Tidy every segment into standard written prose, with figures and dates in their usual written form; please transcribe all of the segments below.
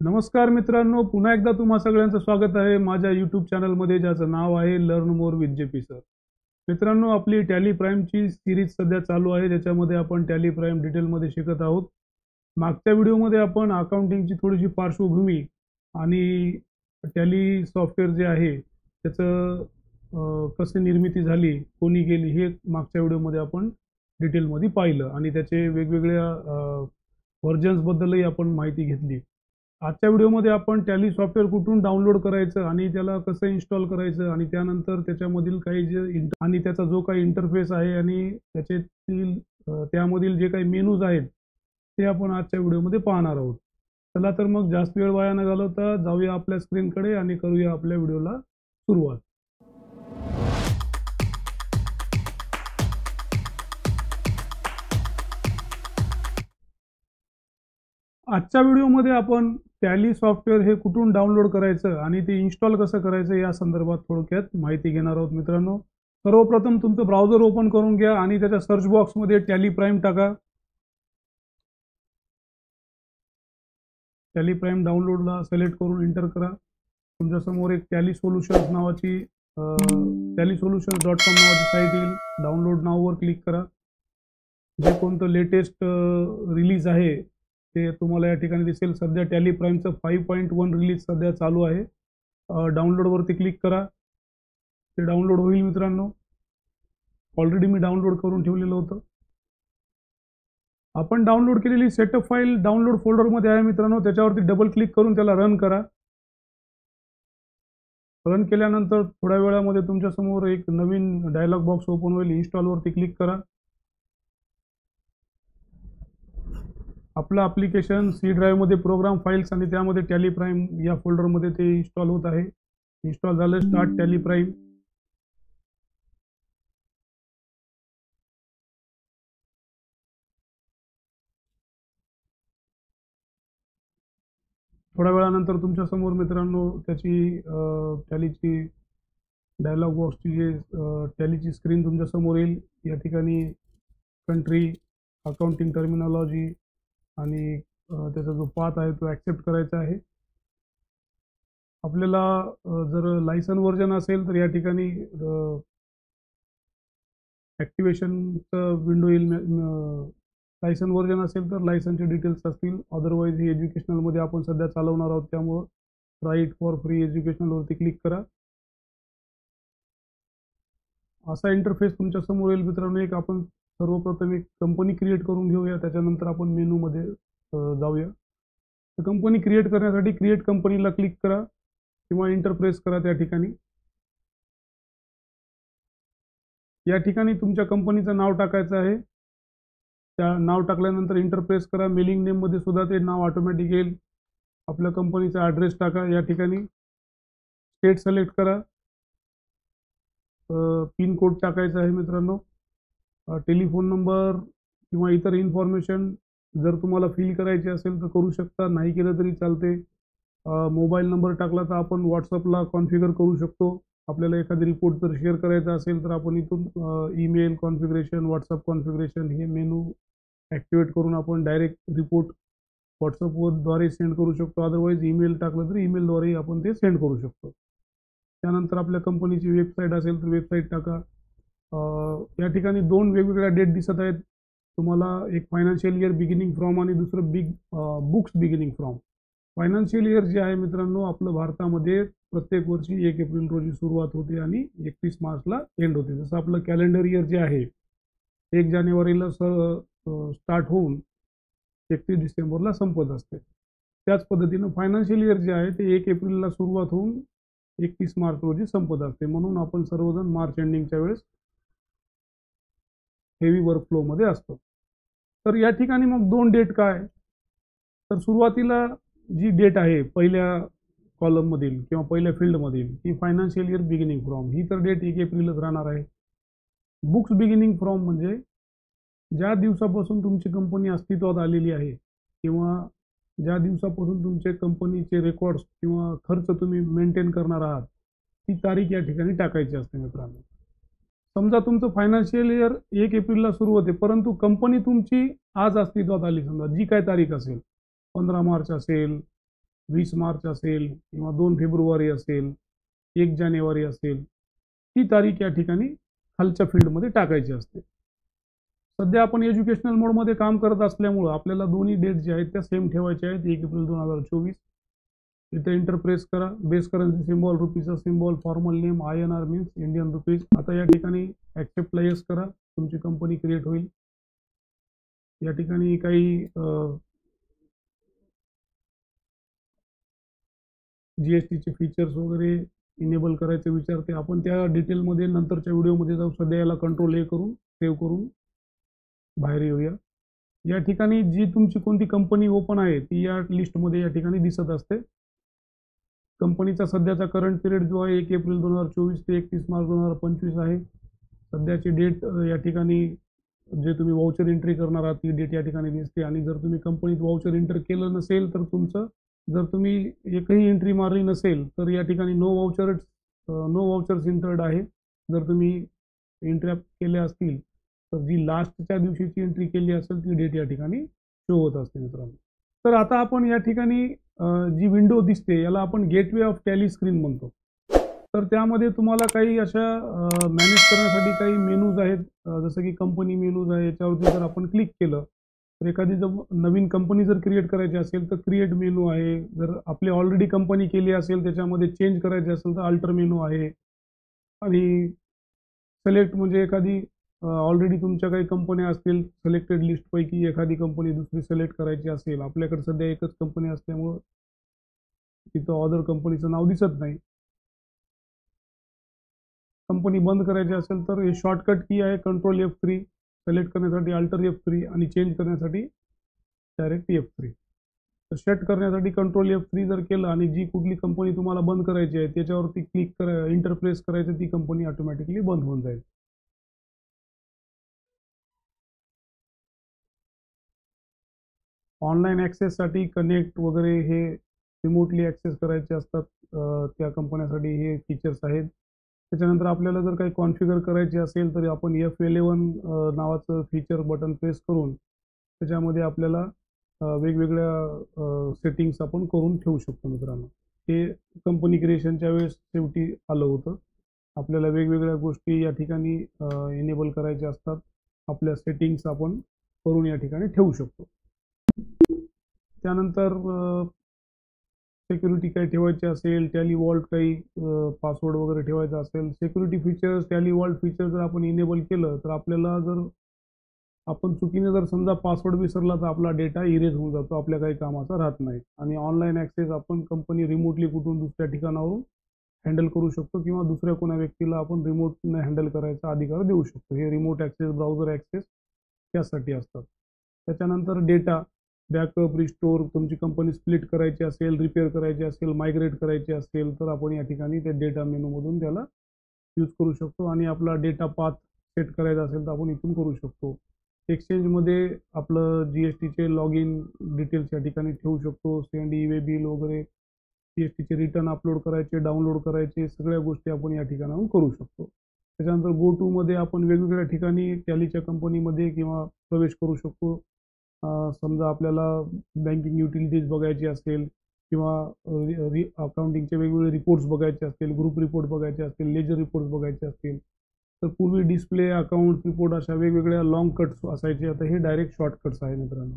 नमस्कार मित्रांनो, पुन्हा एकदा तुम्हा सगळ्यांचं स्वागत आहे माझ्या यूट्यूब चॅनलमध्ये, ज्याचं नाव आहे learn more with JP sir. मित्रांनो, आपली टॅली प्राईमची सिरीज सध्या चालू आहे, ज्याच्यामध्ये आपण टॅली प्राईम डिटेलमध्ये शिकत आहोत. मागच्या व्हिडिओमध्ये आपण अकाउंटिंगची थोडीशी पार्श्वभूमी आणि टॅली सॉफ्टवेअर जे आहे त्याचं कशी निर्मिती झाली, कोणी केली, हे मागच्या व्हिडिओमध्ये आपण डिटेलमध्ये पाहिलं आणि त्याचे वेगवेगळ्या व्हर्जन्सबद्दलही आपण माहिती घेतली. आजच्या व्हिडिओमध्ये आपण टॅली सॉफ्टवेअर कुठून डाउनलोड करायचं आणि त्याला कसं इन्स्टॉल करायचं आणि त्यानंतर त्याच्यामधील काही जे आणि त्याचा जो काही इंटरफेस आहे आणि त्याच्यातील त्यामधील जे काही मेनूज आहेत ते आपण आजच्या व्हिडिओमध्ये पाहणार आहोत. चला तर मग जास्त वेळ वाया न घालवता जाऊया आपल्या स्क्रीनकडे आणि करूया आपल्या व्हिडिओला सुरुवात. आजच्या व्हिडिओमध्ये आपण टॅली सॉफ्टवेअर हे कुठून डाउनलोड करायचं आणि ते इन्स्टॉल कसं करायचं या संदर्भात थोडक्यात माहिती घेणार आहोत मित्रांनो. सर्वप्रथम तुमचं ब्राउझर ओपन करून घ्या आणि त्याच्या सर्च बॉक्समध्ये टॅली प्राईम टाका. टॅली प्राईम डाउनलोडला सिलेक्ट करून एंटर करा. तुमच्यासमोर एक टॅली सोल्युशन्स नावाची tallysolutions.com नावाची साईट येईल. डाउनलोड नाववर क्लिक करा. जे कोणतं लेटेस्ट रिलीज आहे ते तुम्हाला या ठिकाणी दिसेल. सध्या टॅली प्राईमचं 5.1 रिलीज सध्या चालू आहे. डाउनलोडवरती क्लिक करा. ते डाउनलोड होईल मित्रांनो. ऑलरेडी मी डाउनलोड करून ठेवलेलं होतं. आपण डाउनलोड केलेली सेटअप फाईल डाउनलोड फोल्डरमध्ये आहे मित्रांनो. त्याच्यावरती डबल क्लिक करून त्याला रन करा. रन केल्यानंतर थोड्या वेळामध्ये तुमच्यासमोर एक नवीन डायलॉग बॉक्स ओपन होईल. इन्स्टॉलवरती क्लिक करा. आपलं ॲप्लिकेशन सी ड्राईव्हमध्ये प्रोग्राम फाईल्स आणि त्यामध्ये टॅली प्राईम या फोल्डरमध्ये ते इन्स्टॉल होत आहे. इन्स्टॉल झालं. Start tally prime. थोड्या वेळानंतर तुमच्यासमोर मित्रांनो त्याची टॅलीची डायलॉग बॉक्सची जे टॅलीची स्क्रीन तुमच्यासमोर येईल. या ठिकाणी कंट्री, अकाउंटिंग टर्मिनॉलॉजी आणि त्याचा जो पाथ आहे तो ॲक्सेप्ट करायचा आहे. आपल्याला जर लायसन व्हर्जन असेल तर या ठिकाणी ॲक्टिवेशनचं विंडो येईल. लायसन व्हर्जन असेल तर लायसनचे डिटेल्स असतील. अदरवाईज हे एज्युकेशनलमध्ये आपण सध्या चालवणार आहोत, त्यामुळं राईट फॉर फ्री एज्युकेशनलवरती क्लिक करा. असा इंटरफेस तुमच्यासमोर येईल मित्रांनो. एक आपण सर्वप्रथम एक कंपनी क्रिएट करून घेऊया, त्याच्यानंतर आपण मेनूमध्ये जाऊया. तर कंपनी क्रिएट करण्यासाठी क्रिएट कंपनीला क्लिक करा किंवा इंटर प्रेस करा. त्या ठिकाणी या ठिकाणी तुमच्या कंपनीचं नाव टाकायचं आहे. त्या नाव टाकल्यानंतर इंटर प्रेस करा. मेलिंग नेममध्ये सुद्धा ते नाव ऑटोमॅटिक येईल. आपल्या कंपनीचा ॲड्रेस टाका. या ठिकाणी स्टेट सिलेक्ट करा. पिन कोड टाकायचा आहे मित्रांनो. टेलिफोन नंबर किंवा इतर इन्फॉर्मेशन जर तुम्हाला फिल करायची असेल तर करू शकता, नाही केलं तरी चालते. मोबाईल नंबर टाकला तर आपण व्हॉट्सअपला कॉन्फिगर करू शकतो. आपल्याला एखादी रिपोर्ट जर शेअर करायचा असेल तर आपण इथून ईमेल कॉन्फिगरेशन, व्हॉट्सअप कॉन्फिगरेशन हे मेनू ॲक्टिवेट करून आपण डायरेक्ट रिपोर्ट व्हॉट्सअपद्वारे सेंड करू शकतो. अदरवाईज ईमेल टाकलं तर ईमेलद्वारेही आपण ते सेंड करू शकतो. त्यानंतर आपल्या कंपनीची वेबसाईट असेल तर वेबसाईट टाका. या ठिकाणी दोन वेगवेगळ्या डेट दिसत आहेत तुम्हाला. एक फायनान्शियल इयर बिगिनिंग फ्रॉम आणि दुसरं books beginning from. Financial year जे आहे मित्रांनो, आपलं भारतामध्ये प्रत्येक वर्षी 1 एप्रिल रोजी सुरुवात होते आणि 31 मार्चला एंड होते. जसं आपलं कॅलेंडर इयर जे आहे 1 जानेवारीला स्टार्ट होऊन 31 डिसेंबरला संपत असते. त्याच पद्धतीनं फायनान्शियल इयर जे आहे ते 1 एप्रिलला सुरुवात होऊन 31 मार्च रोजी संपत असते. म्हणून आपण सर्वजण मार्च एंडिंगच्या वेळेस हेवी वर्कफ्लोमध्ये असतो. तर या ठिकाणी मग दोन डेट काय, तर सुरुवातीला जी डेट आहे पहिल्या कॉलममधील किंवा पहिल्या फील्डमधील ही फायनान्शियल इयर बिगिनिंग फ्रॉम, ही तर डेट 1 एप्रिलच राहणार आहे. बुक्स बिगिनिंग फ्रॉम म्हणजे ज्या दिवसापासून तुमची कंपनी अस्तित्वात आलेली आहे किंवा ज्या दिवसापासून तुमचे कंपनीचे रेकॉर्ड्स किंवा खर्च तुम्ही मेंटेन करणार आहात ती तारीख या ठिकाणी टाकायची असते मित्रांनो. समजा तुमचं फायनान्शियल इयर 1 एप्रिलला सुरू होते, परंतु कंपनी तुमची आज अस्तित्वात आली, समजा जी काय तारीख असेल, 15 मार्च असेल, 20 मार्च असेल किंवा 2 फेब्रुवारी असेल, 1 जानेवारी असेल, ती तारीख या ठिकाणी खालच्या फील्डमध्ये टाकायची असते. सध्या आपण एज्युकेशनल मोडमध्ये काम करत असल्यामुळं आपल्याला दोन्ही डेट जे आहेत त्या सेम ठेवायच्या आहेत. 1 एप्रिल 2024. इथे इंटर प्रेस करा. बेस करन्सी सिम्बॉल, रुपीचा symbol, formal name, INR means Indian rupees. आता या ठिकाणी ॲक्सेप्टला येस करा. तुमची कंपनी क्रिएट होईल. या ठिकाणी काही GSTचे फीचर्स वगैरे इनेबल करायचे विचारते. आपण त्या डिटेलमध्ये नंतरच्या व्हिडिओमध्ये जाऊ. सध्या याला कंट्रोल A करून सेव्ह करून बाहेर येऊया. या ठिकाणी जी तुमची कोणती कंपनी ओपन आहे ती या लिस्टमध्ये या ठिकाणी दिसत असते. कंपनीचा सध्याचा करंट पिरियड जो आहे 1 एप्रिल 2024 ते 31 मार्च 2025 आहे. सध्याची डेट या ठिकाणी जे तुम्ही वाउचर एंट्री करणार आहात ती डेट या ठिकाणी दिसते. आणि जर तुम्ही कंपनीत वाउचर एंटर केलं नसेल तर तुमचं, जर तुम्ही एकही एंट्री मारली नसेल तर या ठिकाणी नो वाउचर्स एंटर्ड आहे. जर तुम्ही एंट्री केल्या असतील तर जी लास्टच्या दिवशीची एंट्री केली असेल ती डेट या ठिकाणी शो होत असते मित्रांनो. तर आता आपण या ठिकाणी जी विंडो दिसते याला आपण गेटवे ऑफ टॅली स्क्रीन म्हणतो. तर त्यामध्ये तुम्हाला काही अशा मॅनेज करण्यासाठी काही मेनूज आहेत. जसं की कंपनी मेनूज आहे. याच्यावरती जर आपण क्लिक केलं तर एखादी जर नवीन कंपनी जर क्रिएट करायची असेल तर क्रिएट मेनू आहे. जर आपली ऑलरेडी कंपनी केली असेल त्याच्यामध्ये चेंज करायची असेल तर अल्टर मेनू आहे. आणि सिलेक्ट म्हणजे एखादी ऑलरेडी तुमच्या काही कंपन्या असतील सिलेक्टेड लिस्टपैकी एखादी कंपनी दुसरी सिलेक्ट करायची असेल. आपल्याकडे सध्या एकच कंपनी असल्यामुळं तिथं अदर कंपनीचं नाव दिसत नाही. कंपनी बंद करायची असेल तर हे शॉर्टकट की आहे कंट्रोल F3, सिलेक्ट करण्यासाठी अल्टर F3 आणि चेंज करण्यासाठी डायरेक्ट F3. तर सेट करण्यासाठी कंट्रोल F3 जर केलं आणि जी कुठली कंपनी तुम्हाला बंद करायची आहे त्याच्यावरती क्लिक करा, इंटर प्रेस करायचं, ती कंपनी ऑटोमॅटिकली बंद होऊन जाईल. ऑनलाईन ॲक्सेससाठी कनेक्ट वगैरे हे रिमोटली ॲक्सेस करायचे असतात. त्या कंपन्यासाठी हे फीचर्स आहेत. त्याच्यानंतर आपल्याला जर काही कॉन्फिगर करायचे असेल तर आपण F11 नावाचं फीचर बटन प्रेस करून त्याच्यामध्ये आपल्याला वेगवेगळ्या सेटिंग्स आपण करून ठेवू शकतो मित्रांनो. हे कंपनी क्रिएशनच्या वेळेस शेवटी आलं होतं. आपल्याला वेगवेगळ्या गोष्टी या ठिकाणी इनेबल करायच्या असतात. आपल्या सेटिंग्स आपण करून या ठिकाणी ठेवू शकतो. त्यानंतर सिक्युरिटी काही ठेवायची असेल, टॅली वॉल्ट काही पासवर्ड वगैरे ठेवायचा असेल, security features, Tally Vault feature जर आपण इनेबल केलं तर आपल्याला जर आपण चुकीने जर समजा पासवर्ड विसरला तर आपला डेटा इरेज होऊन जातो, आपल्या काही कामाचा राहत नाही. आणि ऑनलाईन ॲक्सेस आपण कंपनी रिमोटली कुठून दुसऱ्या ठिकाणावरून हँडल करू शकतो किंवा दुसऱ्या कोणा व्यक्तीला आपण रिमोटने हँडल करायचा अधिकार देऊ शकतो. हे रिमोट ॲक्सेस, ब्राउझर ॲक्सेस त्यासाठी असतात. त्याच्यानंतर डेटा बॅकअप, रिस्टोर, तुमची कंपनी स्प्लिट करायची असेल, रिपेअर करायची असेल, मायग्रेट करायची असेल तर आपण या ठिकाणी त्या डेटा मेनूमधून त्याला यूज करू शकतो. आणि आपला डेटा पाथ सेट करायचा असेल तर आपण इथून करू शकतो. एक्सचेंजमध्ये आपलं GSTचे लॉग इन डिटेल्स या ठिकाणी ठेवू शकतो. सेंड ई-वे बिल वगैरे, GSTचे रिटर्न अपलोड करायचे, डाउनलोड करायचे, सगळ्या गोष्टी आपण या ठिकाणाहून करू शकतो. त्याच्यानंतर गो टूमध्ये आपण वेगवेगळ्या ठिकाणी टॅलीच्या कंपनीमध्ये किंवा प्रवेश करू शकतो. समजा आपल्याला बँकिंग युटिलिटीज बघायची असेल किंवा अकाउंटिंगचे वेगवेगळे रिपोर्ट्स बघायचे असतील, ग्रुप रिपोर्ट बघायचे असतील, लेजर रिपोर्ट्स बघायचे असतील तर पूर्वी डिस्प्ले, अकाउंट रिपोर्ट अशा वेगवेगळ्या लॉंग कट्स असायचे. आता हे डायरेक्ट शॉर्टकट्स आहे मित्रांनो.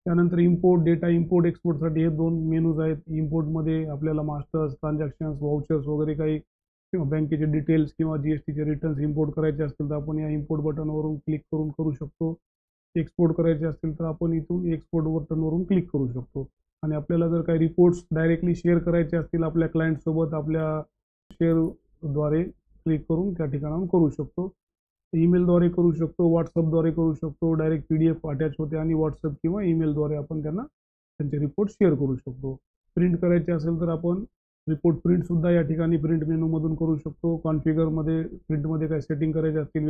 त्यानंतर इम्पोर्ट, डेटा इम्पोर्ट एक्सपोर्टसाठी हे 2 मेनूज आहेत. इम्पोर्टमध्ये आपल्याला मास्टर्स, ट्रान्झॅक्शन्स, वाउचर्स वगैरे काही किंवा बँकेचे डिटेल्स किंवा GSTचे रिटर्न्स इम्पोर्ट करायचे असतील तर आपण या इम्पोर्ट बटनवरून क्लिक करून करू शकतो. एक्सपोर्ट करायचे असतील तर आपण इथून एक्सपोर्ट बटनवरून क्लिक करू शकतो. आणि आपल्याला जर काही रिपोर्ट्स डायरेक्टली शेअर करायचे असतील आपल्या क्लायंटसोबत, आपल्या शेअरद्वारे क्लिक करून त्या ठिकाणाहून करू शकतो. ईमेलद्वारे करू शकतो, व्हॉट्सअपद्वारे करू शकतो. डायरेक्ट PDF अटॅच होते आणि व्हॉट्सअप किंवा ईमेलद्वारे आपण त्यांचे रिपोर्ट शेअर करू शकतो. प्रिंट करायचे असेल तर आपण रिपोर्ट प्रिंटसुद्धा या ठिकाणी प्रिंट मेनूमधून करू शकतो. कॉन्फिगरमध्ये प्रिंटमध्ये काही सेटिंग करायचे असतील,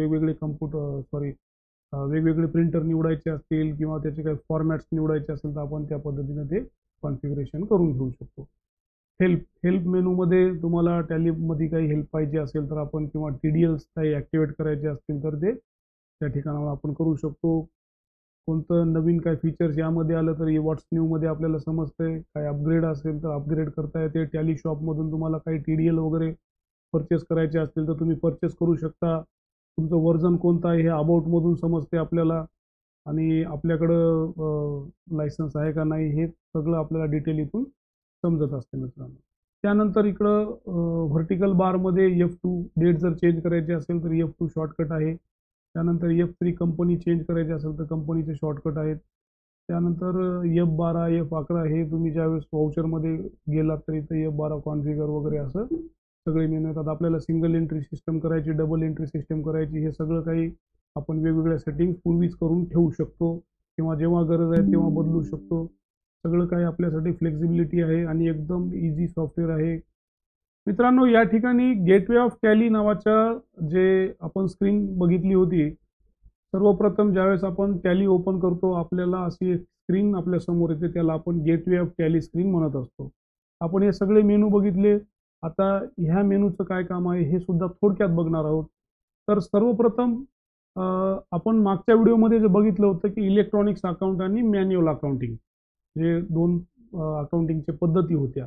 वेगवेगळे प्रिंटर निवडायचे असतील किंवा त्याचे काही फॉर्मॅट्स निवडायचे असेल तर आपण त्या पद्धतीने ते कॉन्फिगरेशन करून घेऊ शकतो. हेल्प मेनूमध्ये तुम्हाला टॅलीमध्ये काही हेल्प पाहिजे असेल तर आपण किंवा TDLs काही ॲक्टिवेट करायचे असतील तर ते त्या ठिकाणावर आपण करू शकतो. कोणतं नवीन काय फीचर्स यामध्ये आलं तर व्हॉट्स न्यूमध्ये आपल्याला समजतंय. काय अपग्रेड असेल तर अपग्रेड करता येते. टॅली शॉपमधून तुम्हाला काही TDL वगैरे परचेस करायचे असतील तर तुम्ही परचेस करू शकता. तुमचं व्हर्जन कोणतं आहे हे अबाउटमधून समजते आपल्याला आणि आपल्याकडं लायसन्स आहे का नाही हे सगळं आपल्याला डिटेल इथून समजत असते मित्रांनो. त्यानंतर इकडं व्हर्टिकल बारमध्ये F2 डेट जर चेंज करायची असेल तर F2 शॉर्टकट आहे. त्यानंतर F3 कंपनी चेंज करायची असेल तर कंपनीचे शॉर्टकट आहेत. त्यानंतर F12 F11 हे तुम्ही ज्यावेळेस व्हाउचरमध्ये गेलात तर इथं F12 कॉन्फिगर वगैरे असं सगळे मेनू येतात. आपल्याला सिंगल एंट्री सिस्टम करायची, डबल एंट्री सिस्टम करायची हे सगळं काही आपण वेगवेगळ्या सेटिंग्स पूर्वीच करून ठेवू शकतो किंवा जेव्हा गरज आहे तेव्हा बदलू शकतो. सगळं काही आपल्यासाठी फ्लेक्सिबिलिटी आहे आणि एकदम इझी सॉफ्टवेअर आहे. मित्रांनो या ठिकाणी गेटवे ऑफ टॅली नावाच्या जे आपण स्क्रीन बघितली होती, सर्वप्रथम ज्यावेळेस आपण टॅली ओपन करतो आपल्याला अशी एक स्क्रीन आपल्या समोर येते, त्याला आपण गेटवे ऑफ टॅली स्क्रीन म्हणत असतो. आपण हे सगळे मेनू बघितले. आता ह्या मेनूचं काय काम आहे हे सुद्धा थोडक्यात बघणार आहोत. तर सर्वप्रथम आपण मागच्या व्हिडिओमध्ये जे बघितलं होतं की इलेक्ट्रॉनिक्स अकाउंट आणि मॅन्युअल अकाउंटिंग जे दोन अकाउंटिंगच्या पद्धती होत्या.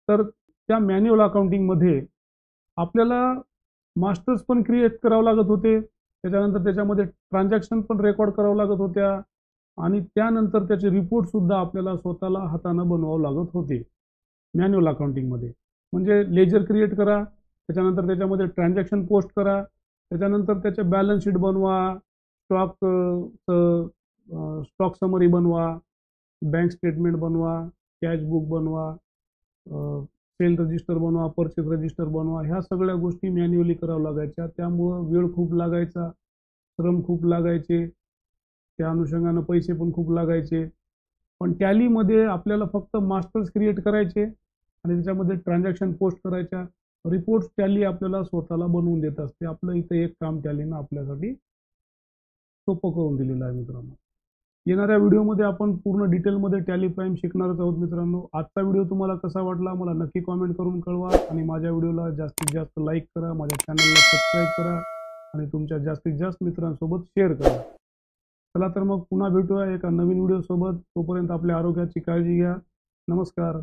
तर त्या मॅन्युअल अकाउंटिंगमध्ये आपल्याला मास्टर्स पण क्रिएट करावं लागत होते. त्याच्यानंतर त्याच्यामध्ये ट्रान्झॅक्शन पण रेकॉर्ड करावं लागत होत्या आणि त्यानंतर त्याचे रिपोर्ट सुद्धा आपल्याला स्वतःला हातानं बनवावं लागत होते मॅन्युअल अकाउंटिंगमध्ये. म्हणजे लेजर क्रिएट करा, त्याच्यानंतर त्याच्यामध्ये ट्रान्झॅक्शन पोस्ट करा, त्याच्यानंतर त्याचे बॅलन्स शीट बनवा, स्टॉक समरी बनवा, बँक स्टेटमेंट बनवा, कॅश बुक बनवा, सेल रजिस्टर बनवा, परचेस रजिस्टर बनवा. ह्या सगळ्या गोष्टी मॅन्युअली कराव्या लागायच्या. त्यामुळं वेळ खूप लागायचा, श्रम खूप लागायचे, त्या अनुषंगानं पैसे पण खूप लागायचे. पण टॅलीमध्ये आपल्याला फक्त मास्टर्स क्रिएट करायचे आणि त्याच्यामध्ये ट्रान्झॅक्शन पोस्ट करायच्या. रिपोर्ट्स टॅली आपल्याला स्वतःला बनवून देत असते. आपलं इथं एक काम टॅलीनं आपल्यासाठी सोपं करून दिलेलं आहे मित्रांनो. येणाऱ्या व्हिडिओमध्ये आपण पूर्ण डिटेलमध्ये टॅली प्राईम शिकणारच आहोत मित्रांनो. आजचा व्हिडिओ तुम्हाला कसा वाटला मला नक्की कॉमेंट करून कळवा आणि माझ्या व्हिडिओला जास्तीत जास्त लाईक करा, माझ्या चॅनलला सबस्क्राईब करा आणि तुमच्या जास्तीत जास्त मित्रांसोबत शेअर करा. चला तर मग पुन्हा भेटूया एका नवीन व्हिडिओसोबत. तोपर्यंत आपल्या आरोग्याची काळजी घ्या. नमस्कार.